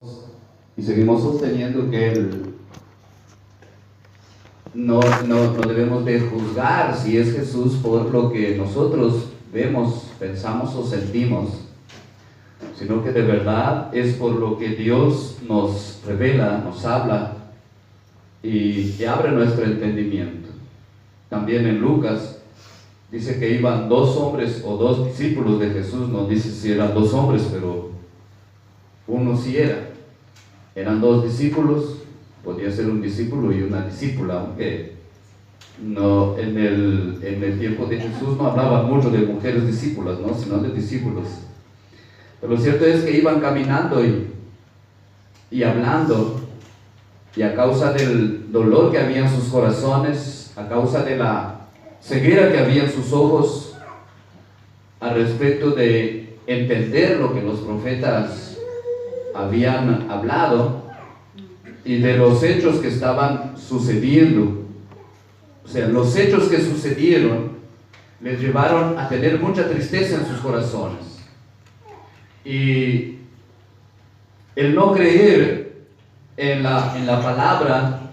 Y seguimos sosteniendo que no debemos de juzgar si es Jesús por lo que nosotros vemos, pensamos o sentimos, sino que de verdad es por lo que Dios nos revela, nos habla y abre nuestro entendimiento. También en Lucas dice que iban dos hombres o dos discípulos de Jesús, no dice si eran dos hombres, pero uno sí era. Eran dos discípulos, podía ser un discípulo y una discípula, aunque no, en el tiempo de Jesús no hablaban mucho de mujeres discípulas, ¿no? Sino de discípulos. Pero lo cierto es que iban caminando y hablando, y a causa del dolor que había en sus corazones, a causa de la ceguera que había en sus ojos, al respecto de entender lo que los profetas habían hablado y de los hechos que estaban sucediendo. O sea, los hechos que sucedieron les llevaron a tener mucha tristeza en sus corazones. Y el no creer en la palabra,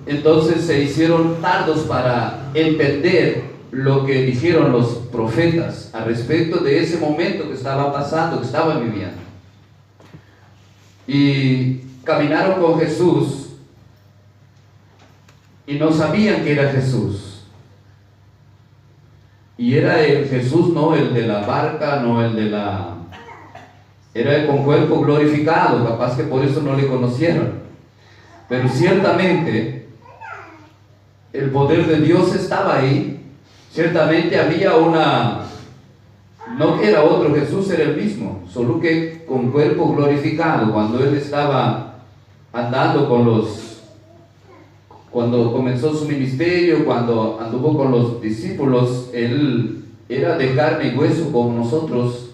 entonces se hicieron tardos para entender lo que dijeron los profetas al respecto de ese momento que estaba pasando, que estaban viviendo. Y caminaron con Jesús y no sabían que era Jesús. Y era el Jesús, no el de la barca, no el de la... Era con cuerpo glorificado, capaz que por eso no le conocieron. Pero ciertamente el poder de Dios estaba ahí. Ciertamente había una... No que era otro Jesús, era el mismo, solo que con cuerpo glorificado. Cuando él estaba andando cuando comenzó su ministerio, cuando anduvo con los discípulos, él era de carne y hueso como nosotros,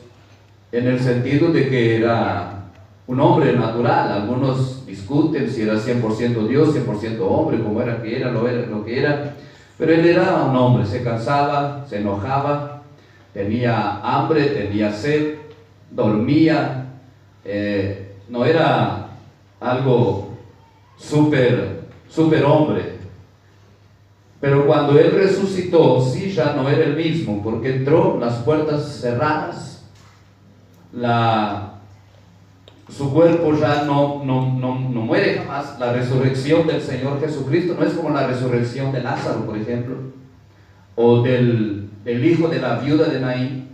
en el sentido de que era un hombre natural. Algunos discuten si era 100% Dios, 100% hombre, como era lo que era, pero él era un hombre, se cansaba, se enojaba, tenía hambre, tenía sed, dormía, no era algo súper hombre. Pero cuando él resucitó, sí, ya no era el mismo, porque entró, las puertas cerradas, su cuerpo ya no muere jamás. La resurrección del Señor Jesucristo no es como la resurrección de Lázaro, por ejemplo, o del hijo de la viuda de Naín.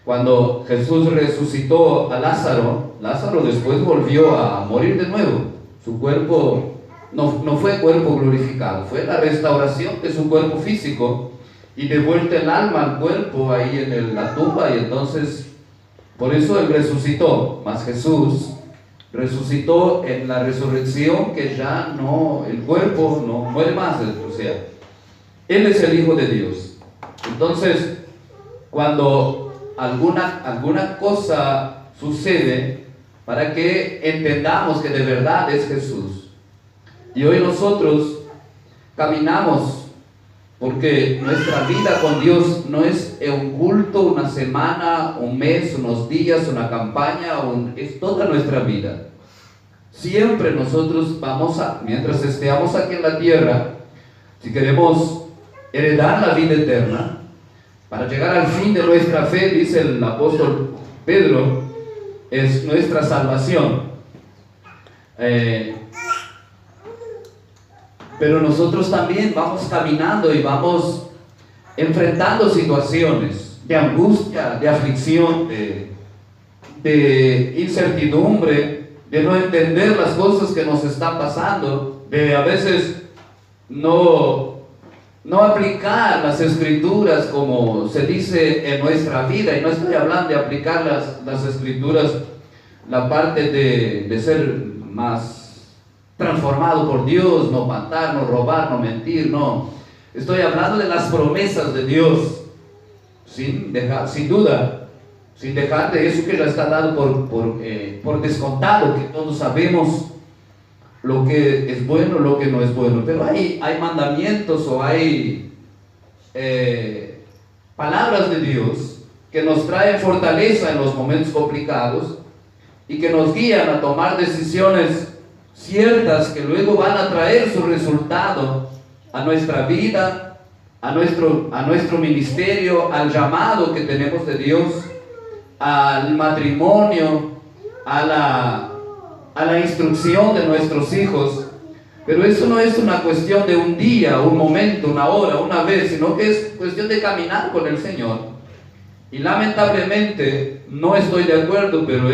Cuando Jesús resucitó a Lázaro, Lázaro después volvió a morir de nuevo. Su cuerpo no fue cuerpo glorificado, fue la restauración de su cuerpo físico y de vuelta el alma al cuerpo ahí en la tumba. Y entonces, por eso él resucitó. Mas Jesús resucitó en la resurrección que ya no, el cuerpo no muere más. O sea, él es el Hijo de Dios. Entonces, cuando alguna cosa sucede, para que entendamos que de verdad es Jesús. Y hoy nosotros caminamos porque nuestra vida con Dios no es un culto, una semana, un mes, unos días, una campaña, es toda nuestra vida. Siempre nosotros mientras estemos aquí en la tierra, si queremos heredar la vida eterna, para llegar al fin de nuestra fe, dice el apóstol Pedro, es nuestra salvación. Pero nosotros también vamos caminando y vamos enfrentando situaciones de angustia, de aflicción, de incertidumbre, de no entender las cosas que nos están pasando, de a veces no aplicar las escrituras como se dice en nuestra vida. Y no estoy hablando de aplicar las escrituras, la parte de ser más transformado por Dios, no matar, no robar, no mentir, no. Estoy hablando de las promesas de Dios, sin duda, sin dejar de eso que ya está dado por descontado, que todos sabemos lo que es bueno, lo que no es bueno. Pero hay mandamientos o hay palabras de Dios que nos traen fortaleza en los momentos complicados, y que nos guían a tomar decisiones ciertas que luego van a traer su resultado a nuestra vida, a nuestro ministerio, al llamado que tenemos de Dios, al matrimonio, a la instrucción de nuestros hijos. Pero eso no es una cuestión de un día, un momento, una hora, una vez, sino que es cuestión de caminar con el Señor. Y lamentablemente no estoy de acuerdo, pero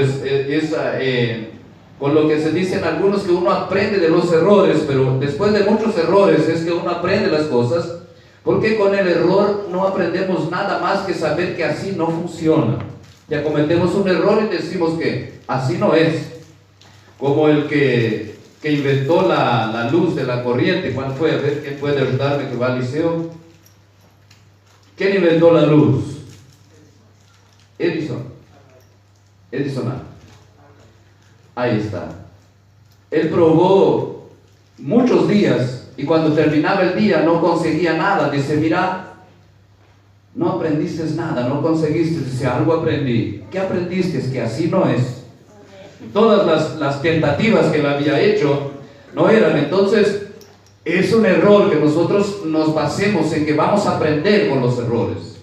con lo que se dicen algunos, que uno aprende de los errores, pero después de muchos errores es que uno aprende las cosas, porque con el error no aprendemos nada más que saber que así no funciona. Ya cometemos un error y decimos que así no es. Como el que inventó la luz de la corriente. ¿Cuál fue? A ver, ¿quién puede ayudarme que va al liceo? ¿Quién inventó la luz? Edison. Ahí está. Él probó muchos días y cuando terminaba el día no conseguía nada. Dice, mira, no aprendiste nada, no conseguiste. Dice, algo aprendí. ¿Qué aprendiste? Es que así no es. Todas las tentativas que él había hecho no eran. Entonces es un error que nosotros nos basemos en que vamos a aprender con los errores.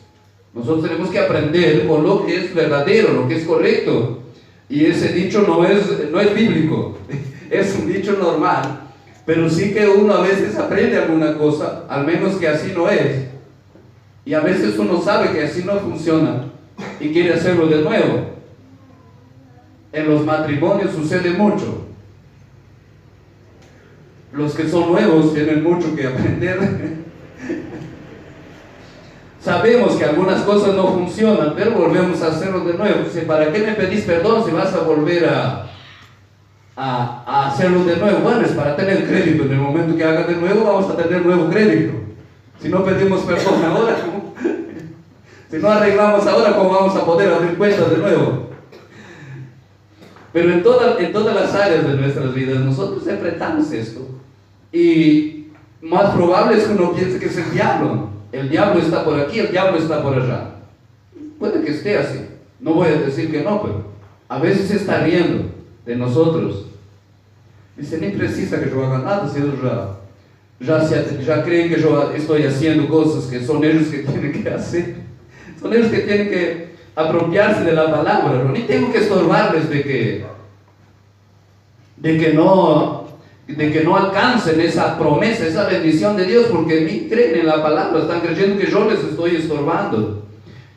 Nosotros tenemos que aprender con lo que es verdadero, lo que es correcto. Y ese dicho no es bíblico, es un dicho normal, pero sí que uno a veces aprende alguna cosa, al menos que así no es. Y a veces uno sabe que así no funciona y quiere hacerlo de nuevo. En los matrimonios sucede mucho. Los que son nuevos tienen mucho que aprender. Sabemos que algunas cosas no funcionan, pero volvemos a hacerlo de nuevo. Dice, ¿para qué me pedís perdón si vas a volver a hacerlo de nuevo? Bueno, es para tener crédito. En el momento que hagas de nuevo, vamos a tener nuevo crédito. Si no pedimos perdón ahora, si no arreglamos ahora, ¿cómo vamos a poder abrir cuentas de nuevo? Pero en todas las áreas de nuestras vidas nosotros enfrentamos esto. Y más probable es que uno piense que es el diablo. El diablo está por aquí, el diablo está por allá. Puede que esté así. No voy a decir que no, pero a veces se está riendo de nosotros. Dice, ni precisa que yo haga nada, si ellos ya creen que yo estoy haciendo cosas que son ellos que tienen que hacer. Son ellos que tienen que apropiarse de la palabra. Ni tengo que estorbarles de que no alcancen esa promesa, esa bendición de Dios, porque ni creen en la palabra, están creyendo que yo les estoy estorbando.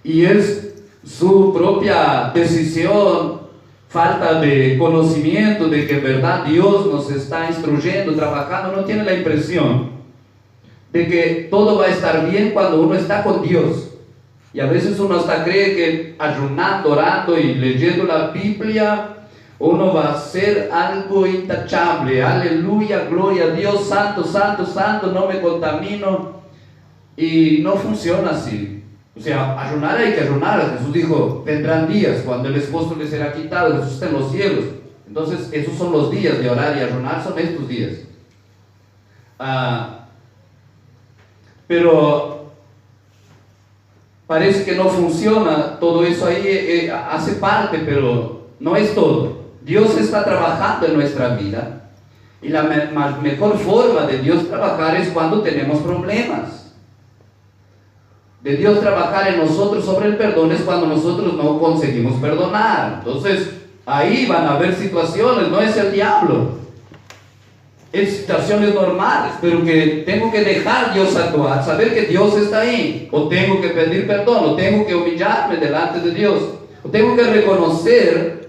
Y es su propia decisión, falta de conocimiento de que en verdad Dios nos está instruyendo, trabajando. No tiene la impresión de que todo va a estar bien cuando uno está con Dios. Y a veces uno hasta cree que ayunando, orando y leyendo la Biblia, uno va a ser algo intachable. Aleluya, gloria a Dios, santo, santo, santo, no me contamino. Y no funciona así. O sea, ayunar hay que ayunar. Jesús dijo, vendrán días cuando el esposo les será quitado, Jesús está en los cielos. Entonces, esos son los días de orar y ayunar, son estos días. Pero parece que no funciona. Todo eso ahí hace parte, pero no es todo. Dios está trabajando en nuestra vida y la mejor forma de Dios trabajar es cuando tenemos problemas. De Dios trabajar en nosotros sobre el perdón es cuando nosotros no conseguimos perdonar. Entonces ahí van a haber situaciones, no es el diablo, es situaciones normales, pero que tengo que dejar a Dios actuar, saber que Dios está ahí, o tengo que pedir perdón, o tengo que humillarme delante de Dios, o tengo que reconocer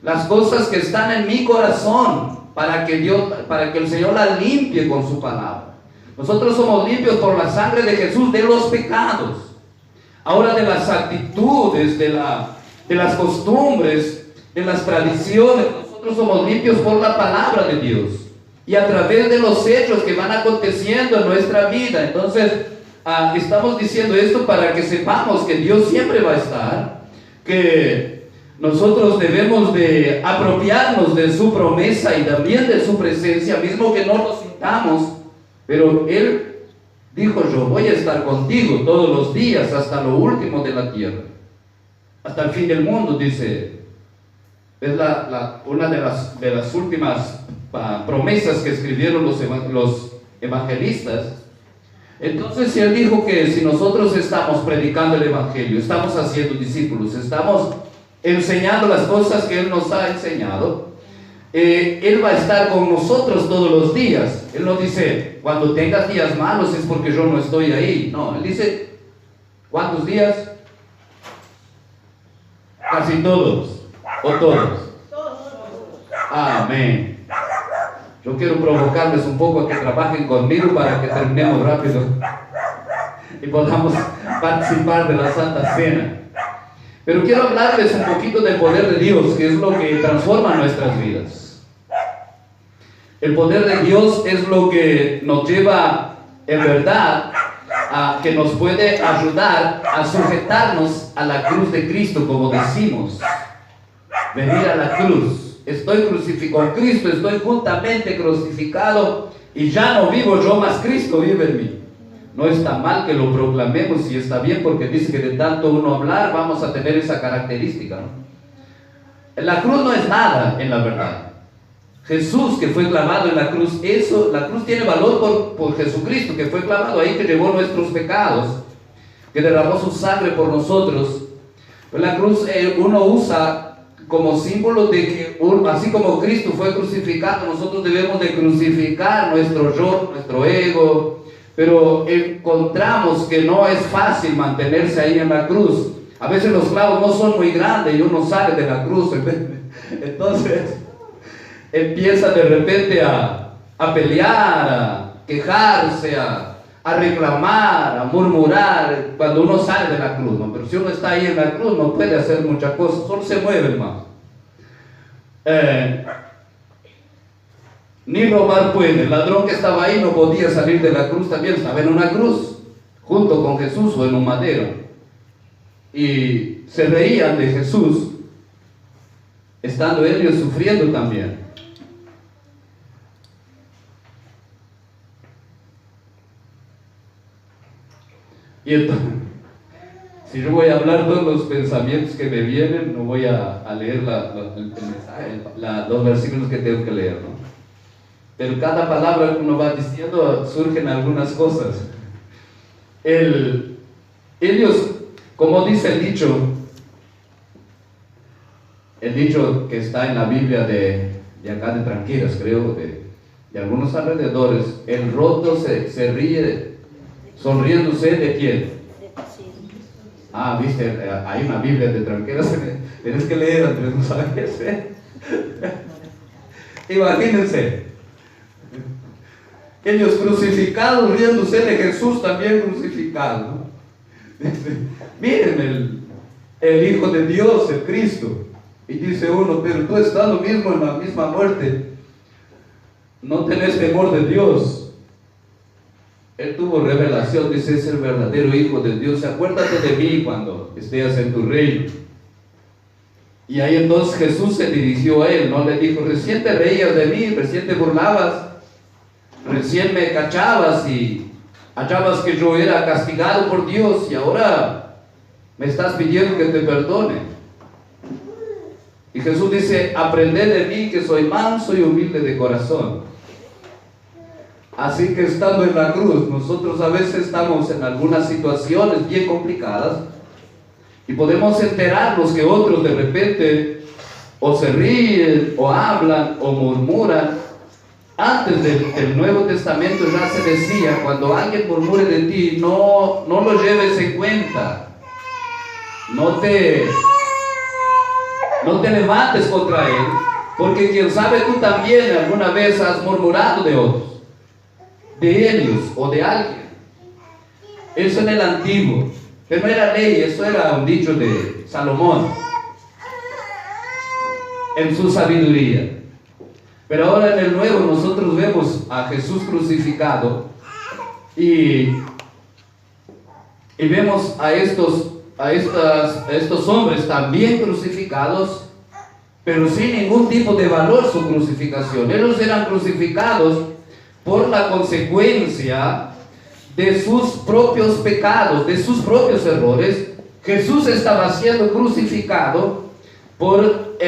las cosas que están en mi corazón para que el Señor las limpie con su palabra. Nosotros somos limpios por la sangre de Jesús de los pecados. Ahora, de las actitudes, de las costumbres, de las tradiciones, nosotros somos limpios por la palabra de Dios y a través de los hechos que van aconteciendo en nuestra vida. Entonces estamos diciendo esto para que sepamos que Dios siempre va a estar, que nosotros debemos de apropiarnos de su promesa y también de su presencia, mismo que no lo sintamos. Pero Él dijo, yo voy a estar contigo todos los días hasta lo último de la tierra, hasta el fin del mundo, dice Es una de las últimas promesas que escribieron los evangelistas. Entonces Él dijo que si nosotros estamos predicando el Evangelio, estamos haciendo discípulos, estamos enseñando las cosas que Él nos ha enseñado, Él va a estar con nosotros todos los días. Él no dice, cuando tengas días malos es porque yo no estoy ahí. No, Él dice, ¿cuántos días? Casi todos, o todos. Amén. Yo quiero provocarles un poco a que trabajen conmigo para que terminemos rápido y podamos participar de la Santa Cena. Pero quiero hablarles un poquito del poder de Dios, que es lo que transforma nuestras vidas. El poder de Dios es lo que nos lleva, en verdad, que nos puede ayudar a sujetarnos a la cruz de Cristo, como decimos. Venir a la cruz. Estoy crucificado con Cristo, estoy juntamente crucificado y ya no vivo yo, más Cristo vive en mí. No está mal que lo proclamemos y está bien, porque dice que de tanto uno hablar vamos a tener esa característica, ¿no? La cruz no es nada, en la verdad. Jesús, que fue clavado en la cruz, la cruz tiene valor por Jesucristo, que fue clavado ahí, que llevó nuestros pecados, que derramó su sangre por nosotros. Pero la cruz uno usa como símbolo de que así como Cristo fue crucificado, nosotros debemos de crucificar nuestro yo, nuestro ego. Pero encontramos que no es fácil mantenerse ahí en la cruz. A veces los clavos no son muy grandes y uno sale de la cruz. Entonces empieza de repente a pelear, a quejarse, a reclamar, a murmurar cuando uno sale de la cruz, ¿no? Pero si uno está ahí en la cruz no puede hacer muchas cosas, solo se mueve más. Ni robar puede. El ladrón que estaba ahí no podía salir de la cruz, también estaba en una cruz junto con Jesús o en un madero, y se reían de Jesús estando ellos sufriendo también. Y entonces, si yo voy a hablar todos los pensamientos que me vienen, no voy a leer los versículos que tengo que leer, ¿no? Pero cada palabra que uno va diciendo surgen algunas cosas. Ellos, como dice el dicho que está en la Biblia de acá de Tranquilas, creo, de algunos alrededores, el roto se ríe sonriéndose ¿de quién? Ah, viste, hay una Biblia de Tranquilas, tienes que leer antes, ¿no sabes? Imagínense, ellos crucificados, riéndose de Jesús también crucificado, ¿no? Miren el Hijo de Dios, el Cristo. Y dice uno, pero tú estando mismo en la misma muerte, no tenés temor de Dios. Él tuvo revelación, dice, es el verdadero Hijo de Dios. Acuérdate de mí cuando estés en tu reino. Y ahí entonces Jesús se dirigió a él, no le dijo, recién te reías de mí, recién te burlabas, recién me cachabas y hallabas que yo era castigado por Dios, y ahora me estás pidiendo que te perdone. Y Jesús dice, aprended de mí que soy manso y humilde de corazón. Así que estando en la cruz, nosotros a veces estamos en algunas situaciones bien complicadas y podemos enterarnos que otros de repente o se ríen o hablan o murmuran. Antes del Nuevo Testamento ya se decía, cuando alguien murmure de ti, no lo lleves en cuenta, no te levantes contra él, porque quién sabe, tú también alguna vez has murmurado de otros, de ellos o de alguien. Eso en el antiguo, pero no era ley, eso era un dicho de Salomón en su sabiduría. Pero ahora en el Nuevo nosotros vemos a Jesús crucificado y vemos a estos hombres también crucificados, pero sin ningún tipo de valor su crucificación. Ellos eran crucificados por la consecuencia de sus propios pecados, de sus propios errores. Jesús estaba siendo crucificado por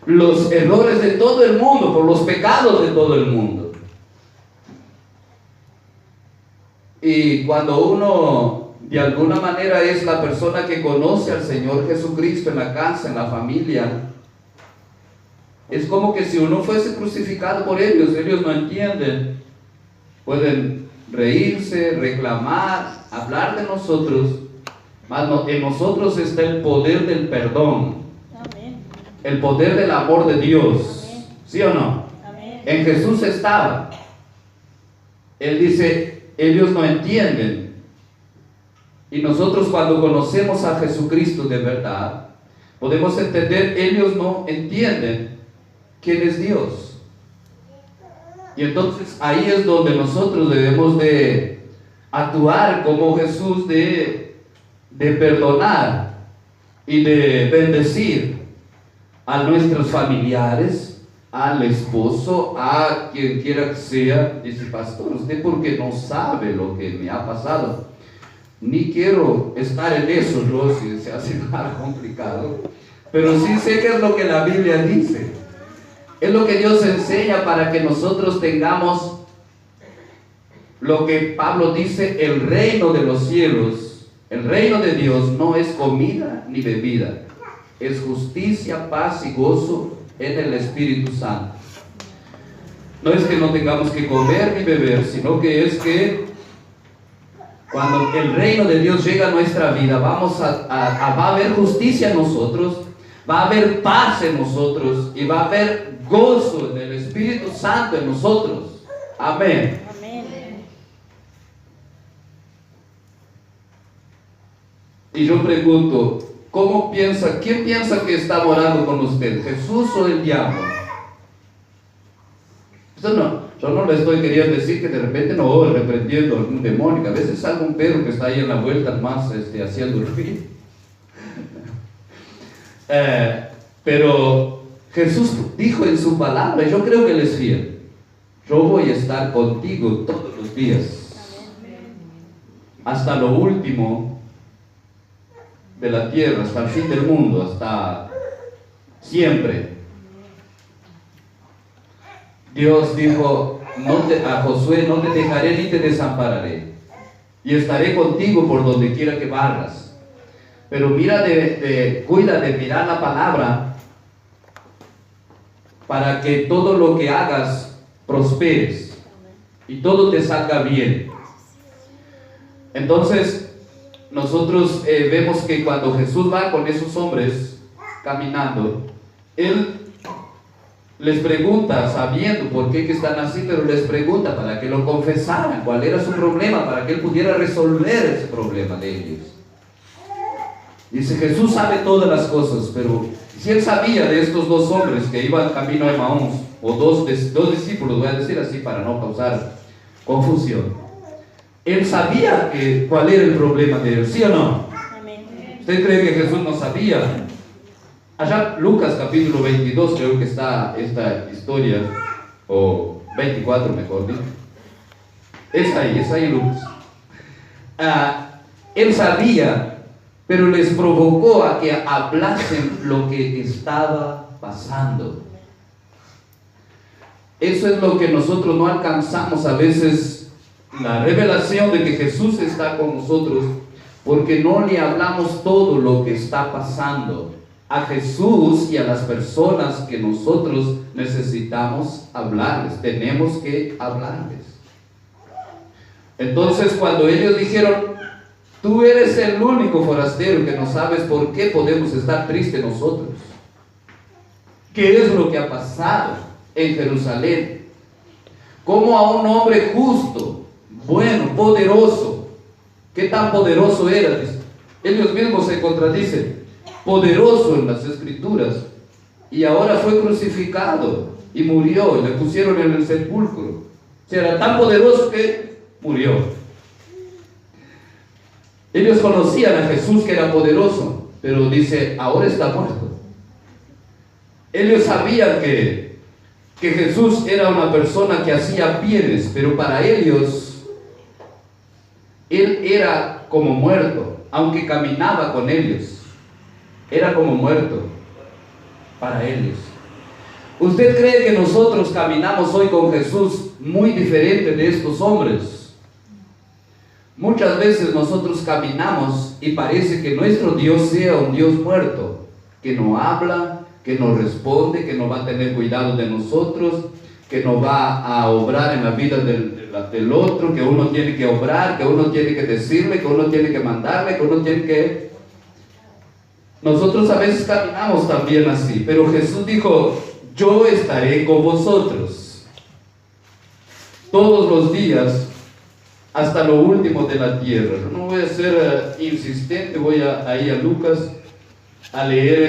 los errores de todo el mundo, por los pecados de todo el mundo. Y cuando uno de alguna manera es la persona que conoce al Señor Jesucristo en la casa, en la familia, es como que si uno fuese crucificado por ellos no entienden. Pueden reírse, reclamar, hablar de nosotros, mas en nosotros está el poder del perdón. Amén. El poder del amor de Dios. Amén. ¿Sí o no? Amén. En Jesús estaba. Él dice, ellos no entienden. Y nosotros, cuando conocemos a Jesucristo de verdad, podemos entender, ellos no entienden quién es Dios. Y entonces ahí es donde nosotros debemos de actuar como Jesús, de perdonar y de bendecir a nuestros familiares, al esposo, a quien quiera que sea. Dice, pastor, usted porque no sabe lo que me ha pasado. Ni quiero estar en eso, yo, si se hace más complicado, pero sí sé que es lo que la Biblia dice. Es lo que Dios enseña para que nosotros tengamos lo que Pablo dice, el reino de los cielos. El reino de Dios no es comida ni bebida, es justicia, paz y gozo en el Espíritu Santo. No es que no tengamos que comer ni beber, sino que es que cuando el reino de Dios llega a nuestra vida, va a haber justicia en nosotros, va a haber paz en nosotros y va a haber gozo en el Espíritu Santo en nosotros. Amén. Amén. Y yo pregunto, ¿quién piensa que está morando con usted? ¿Jesús o el diablo? Yo no le estoy queriendo decir que de repente no voy reprendiendo a algún demonio, que a veces es algún perro que está ahí en la vuelta más haciendo el fin. Pero Jesús dijo en su palabra, yo creo que Él es fiel, yo voy a estar contigo todos los días, hasta lo último de la tierra, hasta el fin del mundo, hasta siempre. Dios dijo a Josué, no te dejaré ni te desampararé, y estaré contigo por donde quiera que vayas. Pero cuida de mirar la palabra, para que todo lo que hagas prosperes y todo te salga bien. Entonces nosotros vemos que cuando Jesús va con esos hombres caminando, Él les pregunta, sabiendo por qué que están así, pero les pregunta para que lo confesaran, cuál era su problema, para que Él pudiera resolver ese problema de ellos. Dice, Jesús sabe todas las cosas, pero si Él sabía de estos dos hombres que iban camino a Emaús, o dos discípulos, voy a decir así para no causar confusión, Él sabía cuál era el problema de ellos, ¿sí o no? Amén. ¿Usted cree que Jesús no sabía? Allá Lucas capítulo 22 creo que está esta historia, o 24 mejor dicho. Es ahí Lucas. Él sabía, pero les provocó a que hablasen lo que estaba pasando. Eso es lo que nosotros no alcanzamos a veces, la revelación de que Jesús está con nosotros, porque no le hablamos todo lo que está pasando a Jesús y a las personas que nosotros necesitamos hablarles. Tenemos que hablarles. Entonces, cuando ellos dijeron, tú eres el único forastero que no sabes por qué podemos estar tristes nosotros. ¿Qué es lo que ha pasado en Jerusalén? ¿Cómo a un hombre justo, bueno, poderoso? ¿Qué tan poderoso era? Ellos mismos se contradicen. Poderoso en las Escrituras, y ahora fue crucificado y murió, y le pusieron en el sepulcro. O sea, era tan poderoso que murió. Ellos conocían a Jesús, que era poderoso, pero dice, ahora está muerto. Ellos sabían que Jesús era una persona que hacía bienes, pero para ellos Él era como muerto, aunque caminaba con ellos, era como muerto. para ellos. ¿Usted cree que nosotros caminamos hoy con Jesús muy diferente de estos hombres? Muchas veces nosotros caminamos y parece que nuestro Dios sea un Dios muerto, que no habla, que no responde, que no va a tener cuidado de nosotros, que no va a obrar en la vida del otro, que uno tiene que obrar, que uno tiene que decirle, que uno tiene que mandarle, que uno tiene que... Nosotros a veces caminamos también así, pero Jesús dijo: yo estaré con vosotros todos los días hasta lo último de la tierra. No voy a ser insistente, voy a ir a Lucas a leer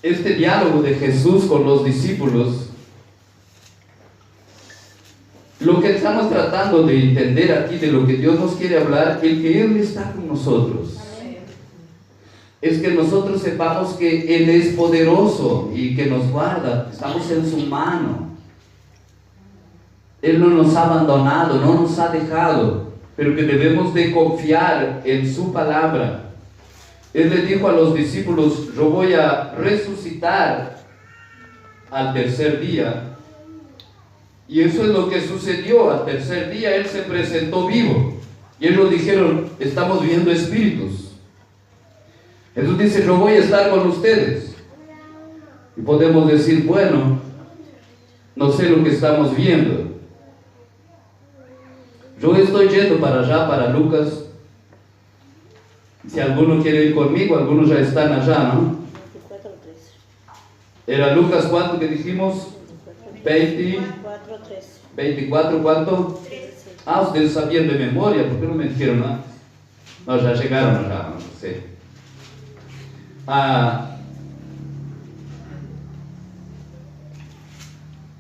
este diálogo de Jesús con los discípulos. Lo que estamos tratando de entender aquí, de lo que Dios nos quiere hablar, el que Él está con nosotros, es que nosotros sepamos que Él es poderoso y que nos guarda, estamos en su mano. Él no nos ha abandonado, no nos ha dejado, pero que debemos de confiar en su palabra. Él le dijo a los discípulos: yo voy a resucitar al tercer día. Y eso es lo que sucedió. Al tercer día Él se presentó vivo. Y ellos dijeron: estamos viendo espíritus. Jesús dice: yo voy a estar con ustedes. Y podemos decir: bueno, no sé lo que estamos viendo. Yo estoy yendo para allá, para Lucas. Si alguno quiere ir conmigo, algunos ya están allá, ¿no? 24 o 13. Era Lucas, ¿cuánto que dijimos? 24, 13. 24, ¿cuánto? 13. Ah, ustedes sabían de memoria, ¿por qué no me dijeron nada? No, ya llegaron allá, no sé.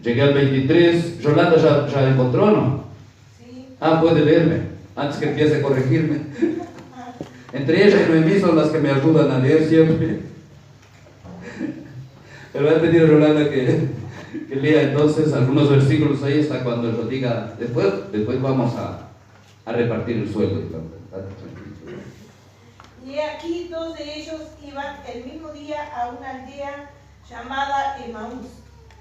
Llegué al 23. Yolanda ya encontró, ¿no? Sí. Puede leerme, antes que empiece a corregirme. Entre ellas y Noemí son las que me ayudan a leer siempre. Pero voy a pedir a Yolanda que lea entonces algunos versículos ahí hasta cuando yo diga. Después vamos a repartir el sueldo. Y aquí dos de ellos iban el mismo día a una aldea llamada Emaús,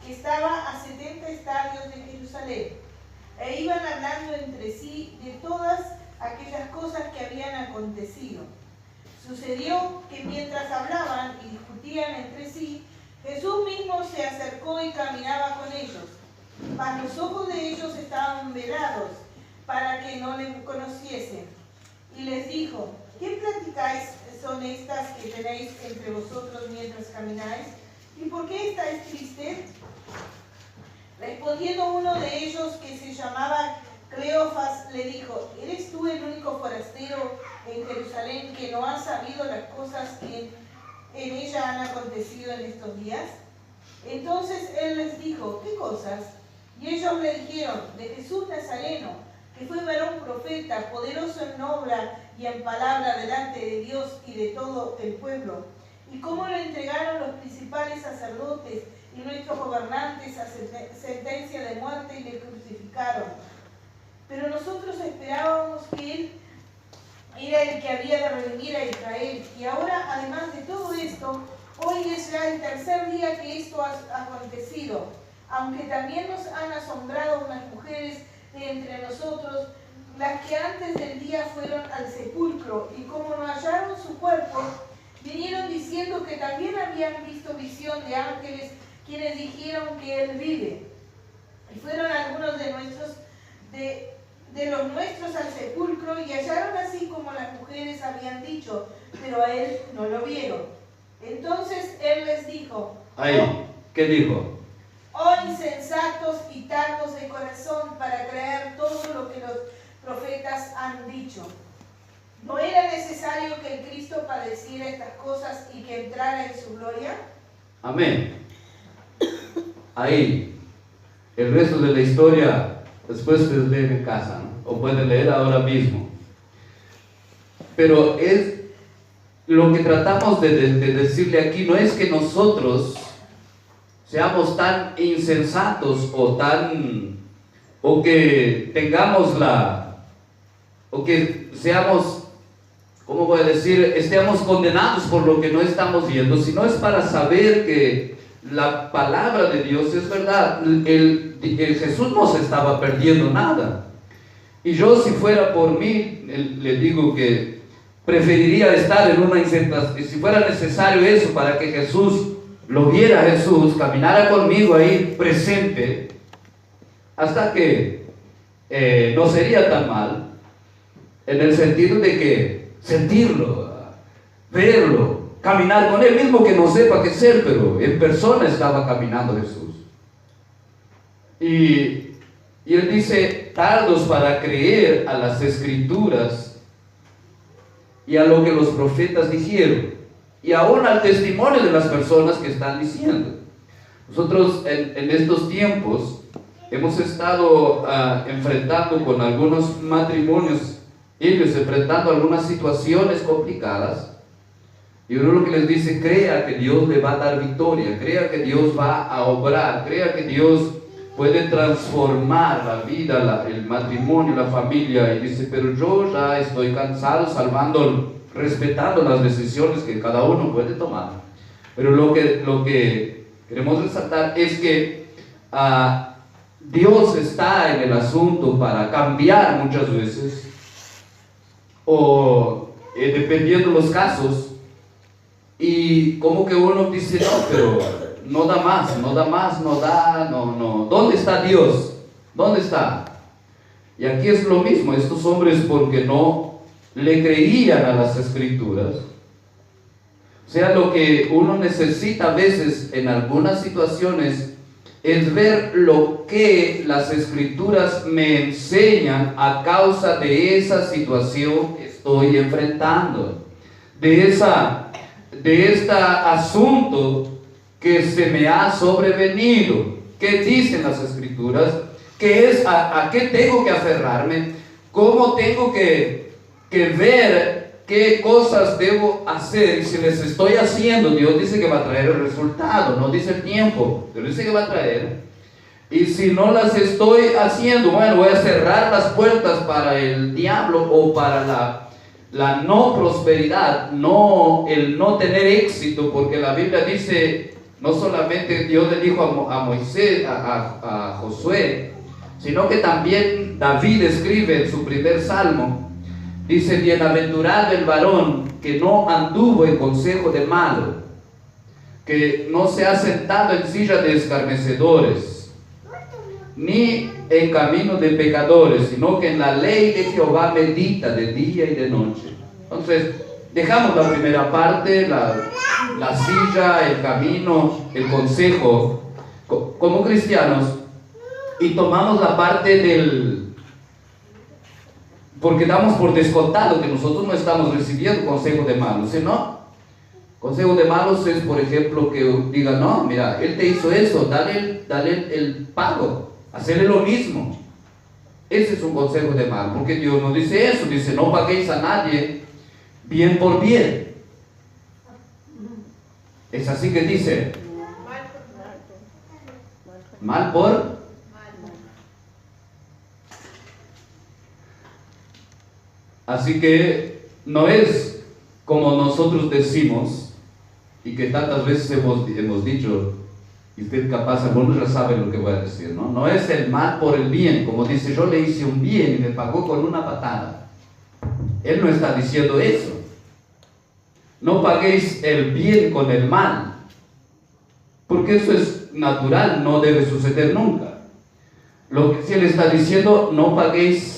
que estaba a 70 estadios de Jerusalén, e iban hablando entre sí de todas aquellas cosas que habían acontecido. Sucedió que mientras hablaban y discutían entre sí, Jesús mismo se acercó y caminaba con ellos, mas los ojos de ellos estaban velados para que no le conociesen. Y les dijo: ¿qué pláticas son estas que tenéis entre vosotros mientras camináis? ¿Y por qué estáis tristes? Respondiendo uno de ellos, que se llamaba Cleofas, le dijo: ¿eres tú el único forastero en Jerusalén que no ha sabido las cosas que en ella han acontecido en estos días? Entonces él les dijo: ¿qué cosas? Y ellos le dijeron: de Jesús Nazareno, que fue varón profeta, poderoso en obra y en palabra delante de Dios y de todo el pueblo, y cómo lo entregaron los principales sacerdotes y nuestros gobernantes a sentencia de muerte y le crucificaron. Pero nosotros esperábamos que Él era el que había de redimir a Israel. Y ahora, además de todo esto, hoy es ya el tercer día que esto ha acontecido. Aunque también nos han asombrado unas mujeres de entre nosotros, las que antes del día fueron al sepulcro, y como no hallaron su cuerpo, vinieron diciendo que también habían visto visión de ángeles, quienes dijeron que Él vive. Y fueron algunos de los nuestros al sepulcro, y hallaron así como las mujeres habían dicho, pero a Él no lo vieron. Entonces Él les dijo: ¿Qué dijo? Oh insensatos y tardos de corazón para creer todo lo que los profetas han dicho. ¿No era necesario que el Cristo padeciera estas cosas y que entrara en su gloria? Amén. Ahí, el resto de la historia, después se lee en casa, ¿no? O pueden leer ahora mismo. Pero es lo que tratamos de decirle aquí, no es que nosotros seamos tan insensatos o que tengamos o que seamos, ¿cómo voy a decir?, estemos condenados por lo que no estamos viendo, sino es para saber que la palabra de Dios es verdad. El Jesús no se estaba perdiendo nada. Y yo, si fuera por mí, le digo que preferiría estar en una incertidumbre, si fuera necesario eso para que Jesús lo viera, Jesús caminara conmigo ahí presente, hasta que no sería tan mal, en el sentido de que sentirlo, verlo, caminar con él, mismo que no sepa qué ser, pero en persona estaba caminando Jesús. Y él dice, tardos para creer a las escrituras y a lo que los profetas dijeron, y aún al testimonio de las personas que están diciendo. Nosotros en estos tiempos hemos estado enfrentando con algunos matrimonios, ellos enfrentando algunas situaciones complicadas, y uno lo que les dice, crea que Dios le va a dar victoria, crea que Dios va a obrar, crea que Dios puede transformar la vida, el matrimonio, la familia. Y dice, pero yo ya estoy cansado, respetando las decisiones que cada uno puede tomar. Pero lo que queremos resaltar es que Dios está en el asunto para cambiar muchas veces, o dependiendo de los casos, y como que uno dice, no, pero no da más, no. ¿Dónde está Dios? ¿Dónde está? Y aquí es lo mismo, estos hombres, porque no le creían a las escrituras. O sea, lo que uno necesita a veces en algunas situaciones es ver lo que las escrituras me enseñan a causa de esa situación que estoy enfrentando, de este asunto que se me ha sobrevenido. ¿Qué dicen las escrituras? ¿Qué es? ¿A qué tengo que aferrarme? ¿Cómo tengo que ver qué cosas debo hacer? Y si les estoy haciendo, Dios dice que va a traer el resultado, no dice el tiempo, pero dice que va a traer. Y si no las estoy haciendo, bueno, voy a cerrar las puertas para el diablo, o para la no prosperidad, el no tener éxito, porque la Biblia dice, no solamente Dios le dijo a Moisés, a Josué, sino que también David escribe en su primer salmo, dice, bienaventurado el varón que no anduvo en consejo de malo, que no se ha sentado en silla de escarnecedores, ni en camino de pecadores, sino que en la ley de Jehová medita de día y de noche. Entonces, dejamos la primera parte, la silla, el camino, el consejo, como cristianos, y tomamos la parte porque damos por descontado que nosotros no estamos recibiendo consejo de malos, ¿no? Consejo de malos es, por ejemplo, que diga, no, mira, él te hizo eso, dale el pago, hacerle lo mismo. Ese es un consejo de mal, porque Dios no dice eso, dice, no paguéis a nadie bien por bien. Es así que dice, mal por. Así que no es como nosotros decimos, y que tantas veces hemos dicho, y usted capaz, algunos ya saben lo que voy a decir, ¿no? No es el mal por el bien, como dice, yo le hice un bien y me pagó con una patada. Él no está diciendo eso. No paguéis el bien con el mal, porque eso es natural, no debe suceder nunca. Lo que sí él está diciendo, no paguéis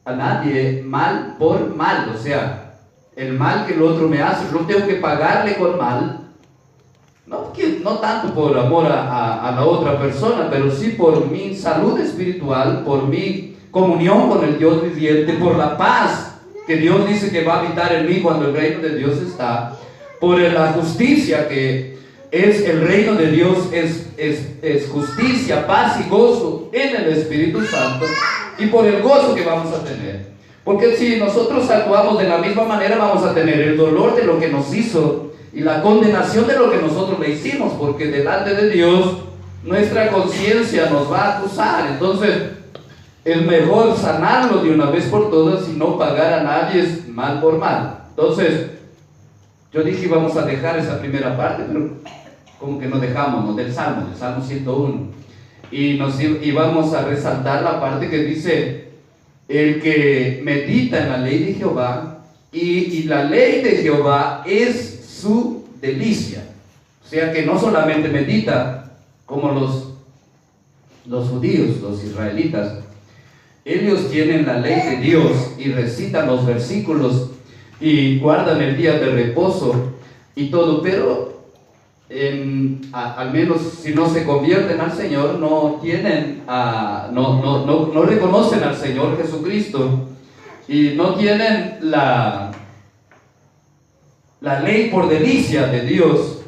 a nadie mal por mal, o sea, el mal que el otro me hace, yo tengo que pagarle con mal. No tanto por amor a la otra persona, pero sí por mi salud espiritual, por mi comunión con el Dios viviente, por la paz que Dios dice que va a habitar en mí cuando el reino de Dios está, por la justicia que es el reino de Dios, es justicia, paz y gozo en el Espíritu Santo, y por el gozo que vamos a tener. Porque si nosotros actuamos de la misma manera, vamos a tener el dolor de lo que nos hizo y la condenación de lo que nosotros le hicimos, porque delante de Dios nuestra conciencia nos va a acusar. Entonces, es mejor sanarlo de una vez por todas y no pagar a nadie mal por mal. Entonces, yo dije vamos a dejar esa primera parte, pero como que no dejamos, ¿no? Del Salmo 101. Y vamos a resaltar la parte que dice, el que medita en la ley de Jehová, y la ley de Jehová es su delicia. O sea que no solamente medita como los judíos, los israelitas. Ellos tienen la ley de Dios y recitan los versículos y guardan el día de reposo y todo, pero al menos si no se convierten al Señor, no reconocen al Señor Jesucristo y no tienen la ley por delicia de Dios.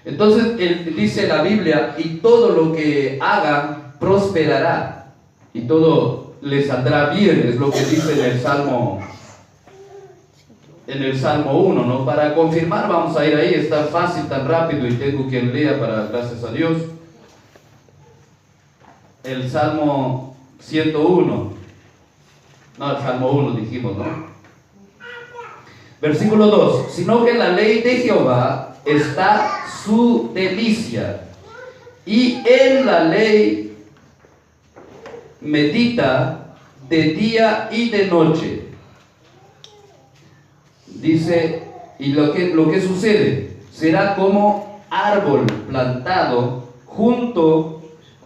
Entonces dice la Biblia, y todo lo que hagan prosperará y todo les saldrá bien, es lo que dice en el Salmo 1, ¿no? Para confirmar vamos a ir ahí, es tan fácil, tan rápido, y tengo quien lea para, gracias a Dios. El Salmo 101, no, el Salmo 1 dijimos, ¿no? Versículo 2, sino que en la ley de Jehová está su delicia, y en la ley medita de día y de noche. Dice, y lo que sucede, será como árbol plantado junto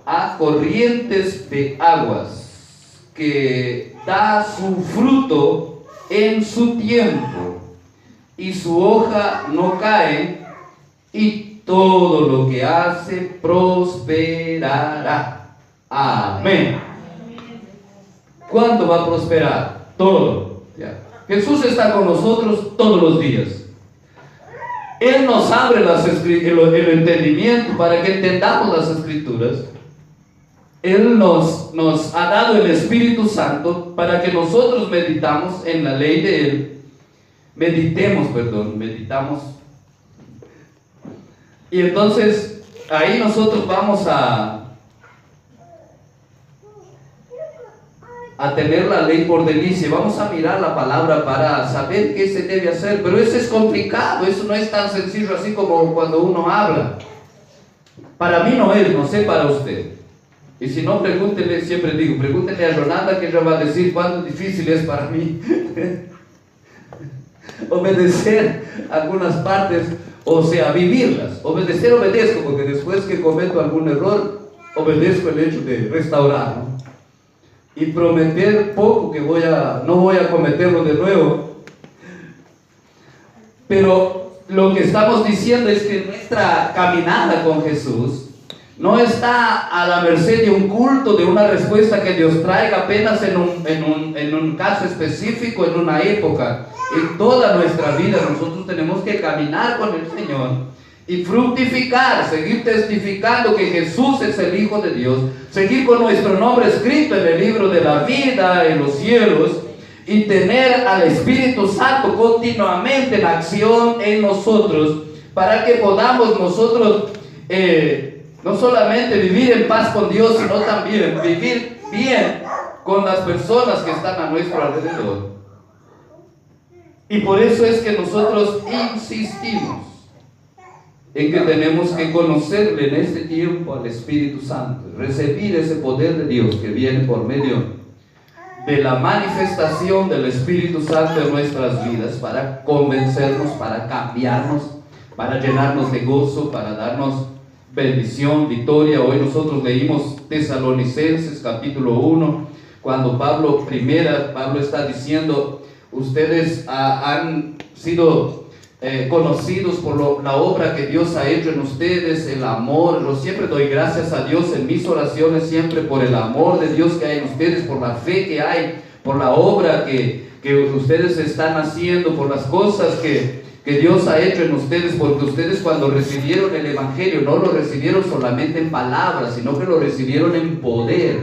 a corrientes de aguas, que da su fruto en su tiempo, y su hoja no cae, y todo lo que hace prosperará. Amén. ¿Cuándo va a prosperar? Todo. Ya. Jesús está con nosotros todos los días. Él nos abre el entendimiento para que entendamos las Escrituras. Él nos ha dado el Espíritu Santo para que nosotros meditamos en la ley de Él. Meditamos. Y entonces ahí nosotros vamos a tener la ley por delicia. Vamos a mirar la palabra para saber qué se debe hacer, pero eso es complicado, eso no es tan sencillo así como cuando uno habla. Para mí no es, no sé para usted. Y si no, pregúntele, siempre digo, pregúntele a Yolanda, que ella va a decir cuánto difícil es para mí obedecer algunas partes, o sea, vivirlas. Obedecer, obedezco, porque después que cometo algún error, obedezco el hecho de restaurar, ¿no? Y prometer poco que no voy a cometerlo de nuevo. Pero lo que estamos diciendo es que nuestra caminada con Jesús no está a la merced de un culto, de una respuesta que Dios traiga apenas en un caso específico, en una época. En toda nuestra vida nosotros tenemos que caminar con el Señor y fructificar, seguir testificando que Jesús es el Hijo de Dios, seguir con nuestro nombre escrito en el libro de la vida en los cielos, y tener al Espíritu Santo continuamente en acción en nosotros, para que podamos nosotros no solamente vivir en paz con Dios, sino también vivir bien con las personas que están a nuestro alrededor. Y por eso es que nosotros insistimos en que tenemos que conocerle en este tiempo al Espíritu Santo, recibir ese poder de Dios que viene por medio de la manifestación del Espíritu Santo en nuestras vidas, para convencernos, para cambiarnos, para llenarnos de gozo, para darnos bendición, victoria. Hoy nosotros leímos Tesalonicenses capítulo 1, cuando Pablo está diciendo, ustedes han sido conocidos por la obra que Dios ha hecho en ustedes, el amor. Yo siempre doy gracias a Dios en mis oraciones, siempre por el amor de Dios que hay en ustedes, por la fe que hay, por la obra que ustedes están haciendo, por las cosas que Dios ha hecho en ustedes, porque ustedes cuando recibieron el Evangelio no lo recibieron solamente en palabras, sino que lo recibieron en poder.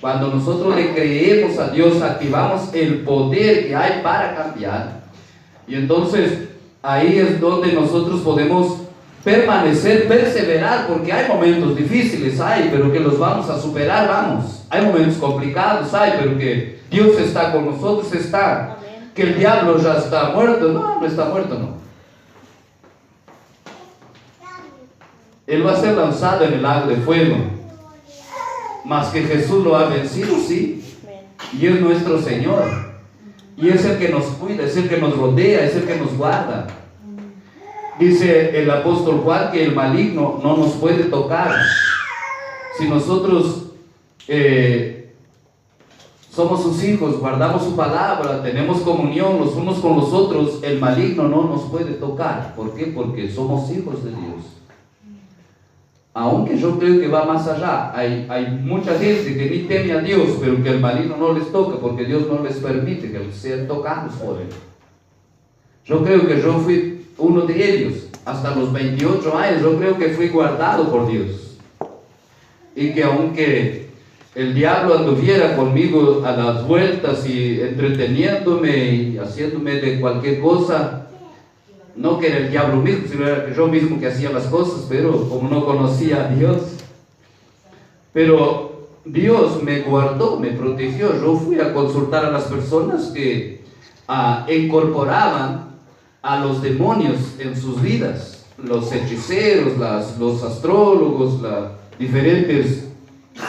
Cuando nosotros le creemos a Dios, activamos el poder que hay para cambiar. Y entonces ahí es donde nosotros podemos permanecer, perseverar, porque hay momentos difíciles, pero que los vamos a superar, vamos. Hay momentos complicados, pero que Dios está con nosotros, está. Amén. Que el diablo ya está muerto, no está muerto, no. Él va a ser lanzado en el lago de fuego, mas que Jesús lo ha vencido, sí, Amén. y es nuestro Señor, y es el que nos cuida, es el que nos rodea, es el que nos guarda. Dice el apóstol Juan que el maligno no nos puede tocar. Si nosotros somos sus hijos, guardamos su palabra, tenemos comunión los unos con los otros, el maligno no nos puede tocar. ¿Por qué? Porque somos hijos de Dios. Aunque yo creo que va más allá, hay mucha gente que ni teme a Dios, pero que el maligno no les toca porque Dios no les permite que sean tocados por él. Yo creo que yo fui uno de ellos, hasta los 28 años, yo creo que fui guardado por Dios. Y que aunque el diablo anduviera conmigo a las vueltas y entreteniéndome y haciéndome de cualquier cosa, no que era el diablo mismo, sino era que yo mismo que hacía las cosas, pero como no conocía a Dios. Pero Dios me guardó, me protegió. Yo fui a consultar a las personas que incorporaban a los demonios en sus vidas, los hechiceros, los astrólogos, las diferentes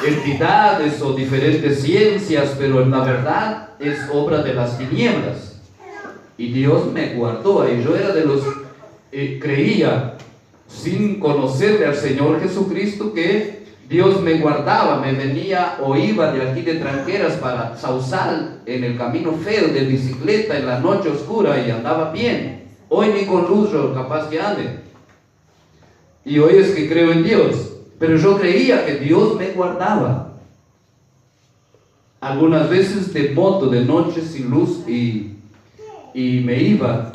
entidades o diferentes ciencias, pero en la verdad es obra de las tinieblas. Y Dios me guardó, y yo era de los creía, sin conocerle al Señor Jesucristo, que Dios me guardaba, me venía o iba de aquí de Tranqueras para Sausal, en el camino feo de bicicleta en la noche oscura, y andaba bien. Hoy ni con luz yo capaz que ande. Y hoy es que creo en Dios, pero yo creía que Dios me guardaba. Algunas veces de moto, de noche sin luz, y me iba,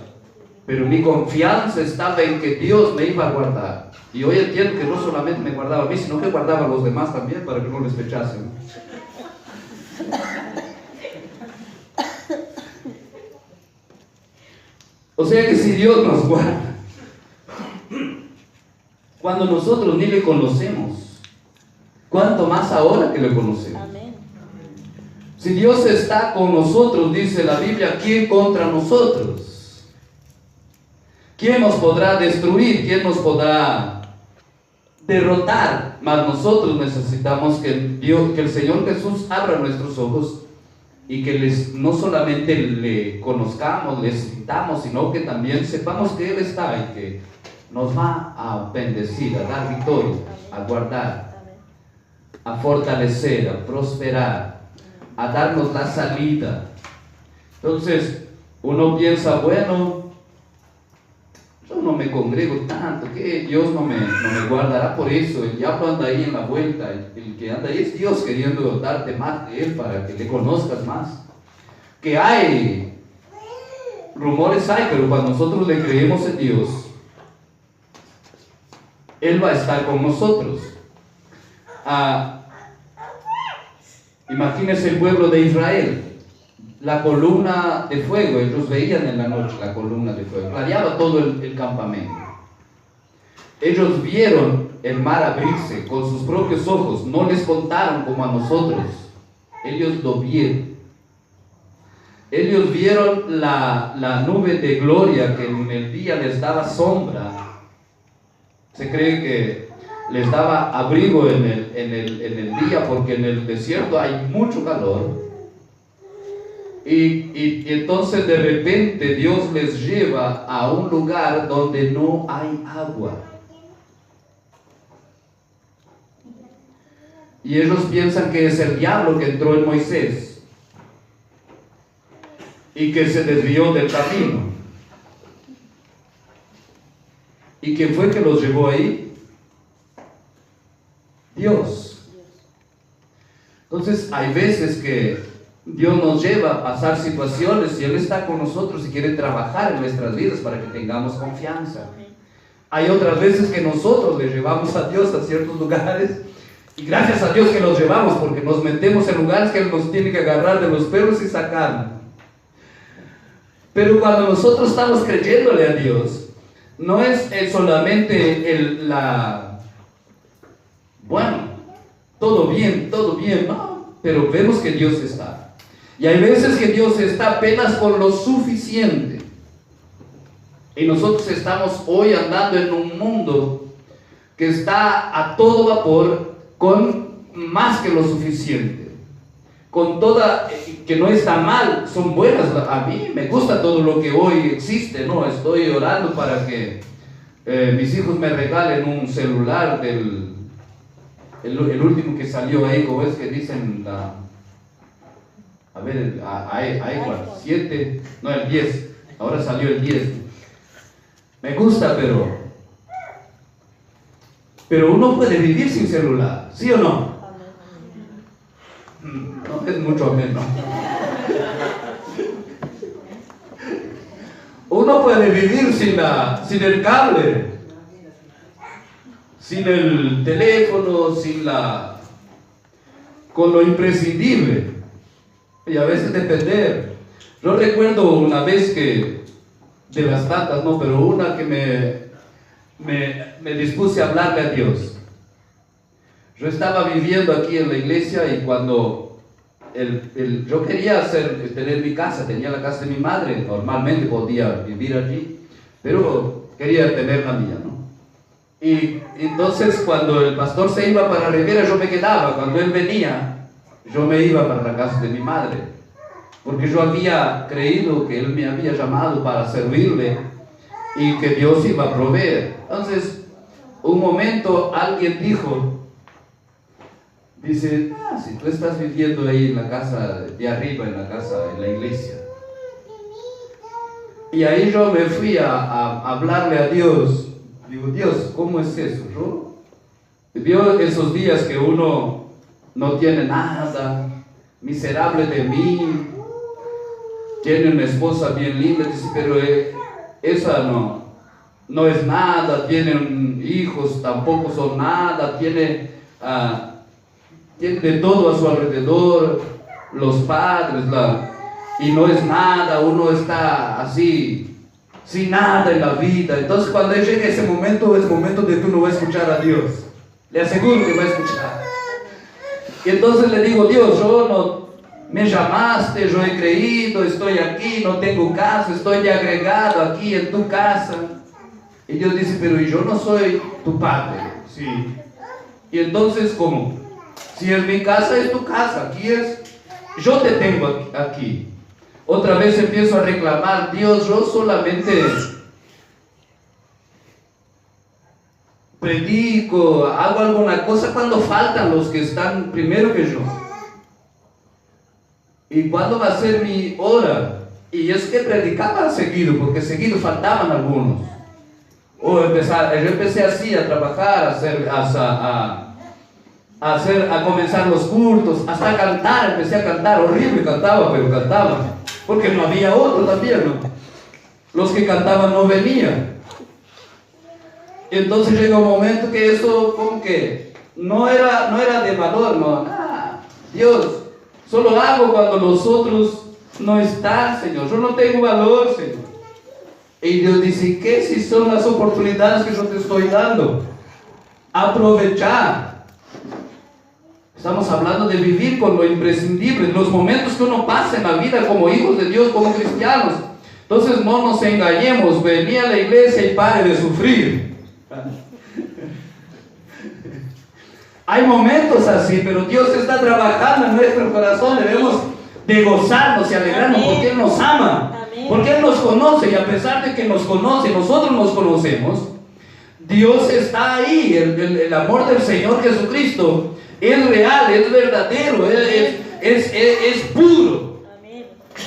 pero mi confianza estaba en que Dios me iba a guardar. Y hoy entiendo que no solamente me guardaba a mí, sino que guardaba a los demás también para que no les fechasen. O sea que si Dios nos guarda, cuando nosotros ni le conocemos, ¿cuánto más ahora que le conocemos? Amén. Si Dios está con nosotros, dice la Biblia, ¿quién contra nosotros? ¿Quién nos podrá destruir? ¿Quién nos podrá derrotar? Mas nosotros necesitamos que el Señor Jesús abra nuestros ojos y que no solamente le conozcamos, le sintamos, sino que también sepamos que Él está y que nos va a bendecir, a dar victoria, a guardar, a fortalecer, a prosperar, a darnos la salida. Entonces uno piensa, bueno, yo no me congrego tanto, que Dios no me guardará por eso. El diablo anda ahí en la vuelta, el que anda ahí es Dios queriendo darte más de Él para que le conozcas más. Que hay rumores, pero cuando nosotros le creemos en Dios, Él va a estar con nosotros. Imagínense el pueblo de Israel, la columna de fuego, ellos veían en la noche la columna de fuego, clareaba todo el campamento. Ellos vieron el mar abrirse con sus propios ojos, no les contaron como a nosotros, ellos lo vieron. Ellos vieron la nube de gloria que en el día les daba sombra. Se cree que les daba abrigo en el día, porque en el desierto hay mucho calor. Y entonces de repente Dios les lleva a un lugar donde no hay agua. Y ellos piensan que es el diablo que entró en Moisés y que se desvió del camino. ¿Y quién fue que los llevó ahí? Dios. Entonces hay veces que Dios nos lleva a pasar situaciones y Él está con nosotros y quiere trabajar en nuestras vidas para que tengamos confianza. Hay otras veces que nosotros le llevamos a Dios a ciertos lugares, y gracias a Dios que los llevamos, porque nos metemos en lugares que Él nos tiene que agarrar de los pelos y sacarnos. Pero cuando nosotros estamos creyéndole a Dios, no es solamente bueno, todo bien, no, pero vemos que Dios está. Y hay veces que Dios está apenas con lo suficiente. Y nosotros estamos hoy andando en un mundo que está a todo vapor con más que lo suficiente. Con toda, que no está mal, son buenas. A mí me gusta todo lo que hoy existe, ¿no? Estoy orando para que mis hijos me regalen un celular el último que salió ahí, como es que dicen iPhone 7, no, el 10, ahora salió el 10. Me gusta, pero uno puede vivir sin celular, ¿sí o no? No es mucho menos. Uno puede vivir sin el cable, sin el teléfono, con lo imprescindible, y a veces depender. Yo recuerdo una vez que, de las tantas, no, pero una que me dispuse a hablarle a Dios. Yo estaba viviendo aquí en la iglesia y cuando yo quería tener mi casa, tenía la casa de mi madre, normalmente podía vivir allí, pero quería tener la mía, ¿no? Y entonces cuando el pastor se iba para Rivera, yo me quedaba. Cuando él venía, yo me iba para la casa de mi madre, porque yo había creído que él me había llamado para servirle y que Dios iba a proveer. Entonces, un momento alguien dice, si tú estás viviendo ahí en la casa de arriba, en la iglesia. Y ahí yo me fui a hablarle a Dios. Digo, Dios, ¿cómo es eso? Vio esos días que uno no tiene nada, miserable de mí, tiene una esposa bien linda, dice, pero esa no es nada, tienen hijos, tampoco son nada, tiene de todo a su alrededor, los padres, y no es nada, uno está así, sin nada en la vida. Entonces cuando llegue ese momento, es momento de que uno va a escuchar a Dios. Le aseguro que va a escuchar. Y entonces le digo, Dios, me llamaste, yo he creído, estoy aquí, no tengo casa, estoy ya agregado aquí en tu casa. Y Dios dice, pero yo no soy tu padre. Sí. Y entonces, ¿cómo? Si es mi casa, es tu casa, aquí es, yo te tengo aquí. Otra vez empiezo a reclamar, Dios, yo solamente predico, hago alguna cosa cuando faltan los que están primero que yo. ¿Y cuándo va a ser mi hora? Y es que predicaba seguido, porque seguido faltaban algunos. Yo empecé así a trabajar, a comenzar los cultos, hasta cantar, empecé a cantar, horrible cantaba, pero cantaba. Porque no había otro también, ¿no? Los que cantaban no venían. Entonces llega un momento que eso como que no era de valor, no. Dios, solo hago cuando los otros no están, Señor. Yo no tengo valor, Señor. Y Dios dice, ¿qué si son las oportunidades que yo te estoy dando? Aprovechar. Estamos hablando de vivir con lo imprescindible, los momentos que uno pasa en la vida como hijos de Dios, como cristianos. Entonces no nos engañemos, vení a la iglesia y pare de sufrir. Hay momentos así, pero Dios está trabajando en nuestro corazón. Debemos de gozarnos y alegrarnos. Amén. Porque Él nos ama. Amén. Porque Él nos conoce, y a pesar de que nos conoce, nosotros nos conocemos, Dios está ahí. El amor del Señor Jesucristo es real, es verdadero, es puro. Amén.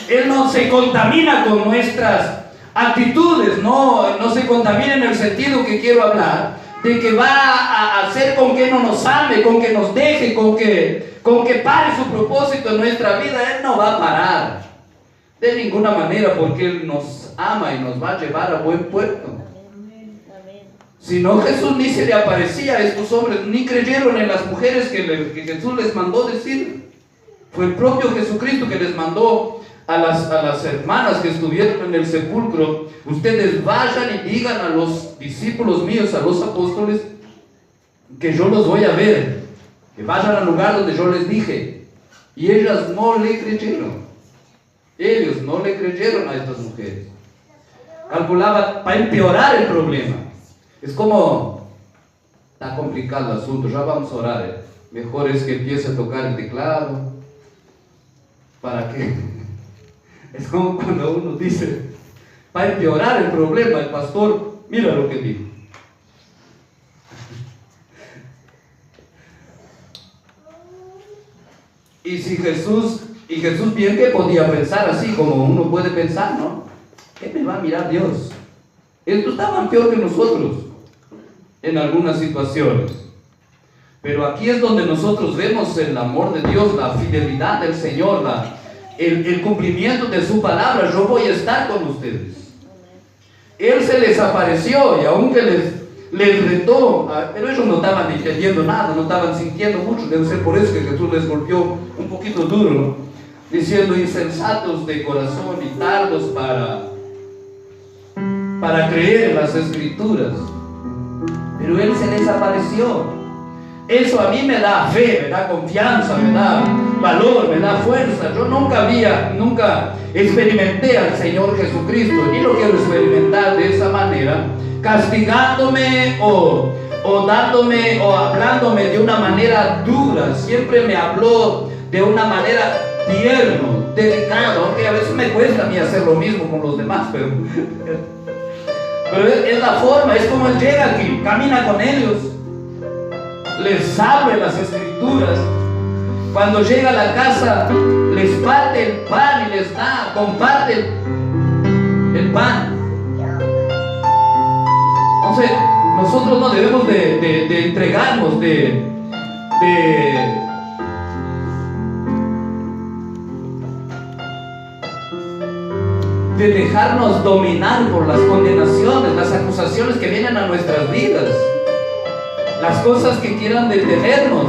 Él no se contamina con nuestras actitudes, no se contamina en el sentido que quiero hablar, de que va a hacer con que no nos ame, con que nos deje, con que pare su propósito en nuestra vida. Él no va a parar de ninguna manera, porque Él nos ama y nos va a llevar a buen puerto. Si no, Jesús ni se le aparecía a estos hombres, ni creyeron en las mujeres que Jesús les mandó decir. Fue el propio Jesucristo que les mandó a las hermanas que estuvieron en el sepulcro: ustedes vayan y digan a los discípulos míos, a los apóstoles, que yo los voy a ver, que vayan al lugar donde yo les dije. Y ellas no le creyeron. Ellos no le creyeron a estas mujeres. Calculaban para empeorar el problema. Es como: está complicado el asunto, ya vamos a orar. Mejor es que empiece a tocar el teclado. ¿Para qué? Es como cuando uno dice, para empeorar el problema, el pastor, mira lo que dijo. Y Jesús bien que podía pensar así, como uno puede pensar, ¿no? ¿Qué me va a mirar Dios? Estos estaban peor que nosotros en algunas situaciones. Pero aquí es donde nosotros vemos el amor de Dios, la fidelidad del Señor, el cumplimiento de su palabra. Yo voy a estar con ustedes. Él se les apareció, y aunque les retó, pero ellos no estaban entendiendo nada, no estaban sintiendo mucho. Debe ser por eso que Jesús les golpeó un poquito duro, ¿no? Diciendo: insensatos de corazón y tardos para creer en las Escrituras. Pero Él se les apareció. Eso a mí me da fe, me da confianza, me da valor, me da fuerza. Yo nunca experimenté al Señor Jesucristo, ni lo quiero experimentar de esa manera, castigándome o dándome o hablándome de una manera dura. Siempre me habló de una manera tierno, delicado, aunque a veces me cuesta a mí hacer lo mismo con los demás, pero es la forma, es como Él llega aquí, camina con ellos, les abre las Escrituras. Cuando llega a la casa, les parte el pan y les da, comparte el pan. Entonces, nosotros no debemos de entregarnos, de dejarnos dominar por las condenaciones, las acusaciones que vienen a nuestras vidas, las cosas que quieran detenernos.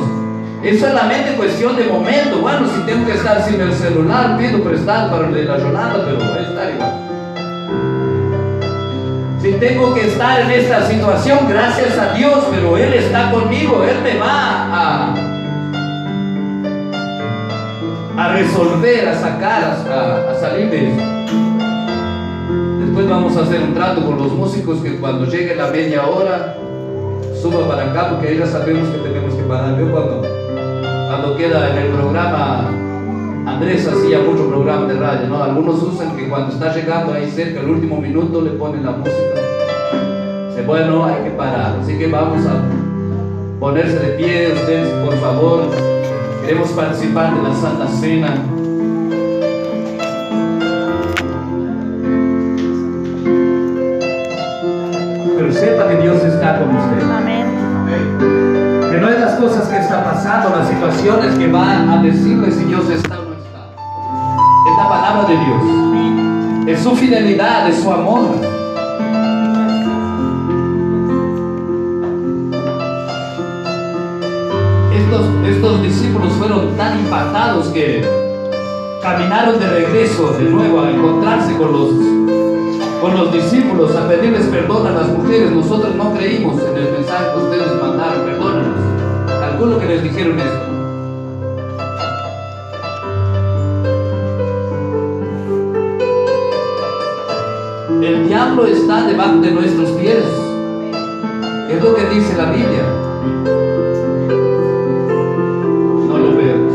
Es solamente cuestión de momento. Bueno, si tengo que estar sin el celular, pido prestado para el de la Yolanda, pero voy a estar igual. Si tengo que estar en esta situación, gracias a Dios, pero Él está conmigo. Él me va a resolver, a sacar, a salir de eso. Después vamos a hacer un trato con los músicos, que cuando llegue la media hora suba para acá, porque ahí ya sabemos que tenemos que parar. Yo cuando queda en el programa, Andrés hacía mucho programa de radio, ¿no? Algunos usan que cuando está llegando ahí cerca, el último minuto, le ponen la música. Dice: bueno, hay que parar. Así que vamos a ponerse de pie, ustedes, por favor. Queremos participar de la Santa Cena. Pero sepa que Dios está con usted. Amén. Que no es las cosas que están pasando, las situaciones que van a decirle si Dios está o no está. Es la palabra de Dios. Amén. Es su fidelidad, es su amor. Estos discípulos fueron tan impactados que caminaron de regreso de nuevo a encontrarse con los discípulos, a pedirles perdón a las mujeres. Nosotros no creímos en el mensaje que ustedes mandaron, perdónanos. Calculo que les dijeron esto. El diablo está debajo de nuestros pies. Es lo que dice la Biblia. No lo vemos.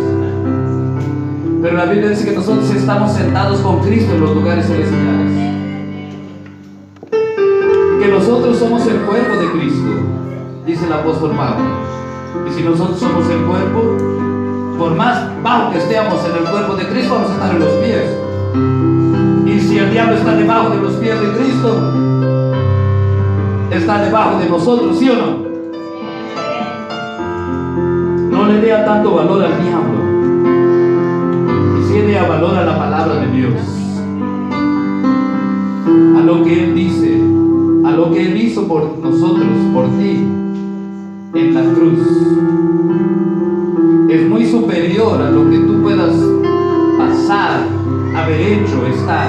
Pero la Biblia dice que nosotros estamos sentados con Cristo en los lugares celestiales. Que nosotros somos el cuerpo de Cristo, dice el apóstol Pablo. Y si nosotros somos el cuerpo, por más bajo que estemos en el cuerpo de Cristo, vamos a estar en los pies. Y si el diablo está debajo de los pies de Cristo, está debajo de nosotros, ¿sí o no? No le dé tanto valor al diablo, y sí le dé valor a la palabra de Dios, a lo que Él dice, a lo que Él hizo por nosotros, por ti, en la cruz. Es muy superior a lo que tú puedas pasar, haber hecho estar.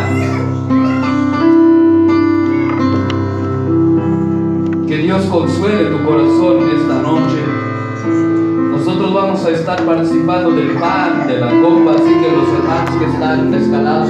Que Dios consuele tu corazón esta noche. Nosotros vamos a estar participando del pan, de la copa, así que los hermanos que están escalados